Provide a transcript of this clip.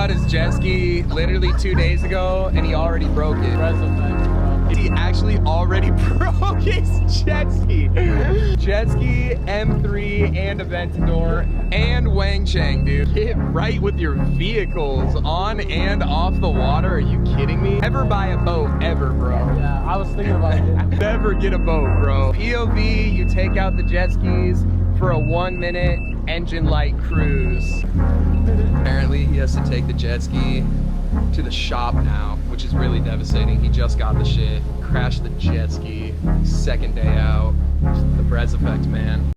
got his jet ski literally 2 days ago and he already broke it. Brez effect, bro. He actually already broke his jet ski. Jet ski, M3, and Aventador, and Wang Chang, dude. Get right with your vehicles on and off the water. Are you kidding me? Never buy a boat, ever, bro. Yeah, I was thinking about it. Never get a boat, bro. POV, you take out the jet skis for a 1-minute engine light cruise. Apparently, he has to take the jet ski to the shop now, which is really devastating. He just got the shit, crashed the jet ski, second day out. The Brez effect, man.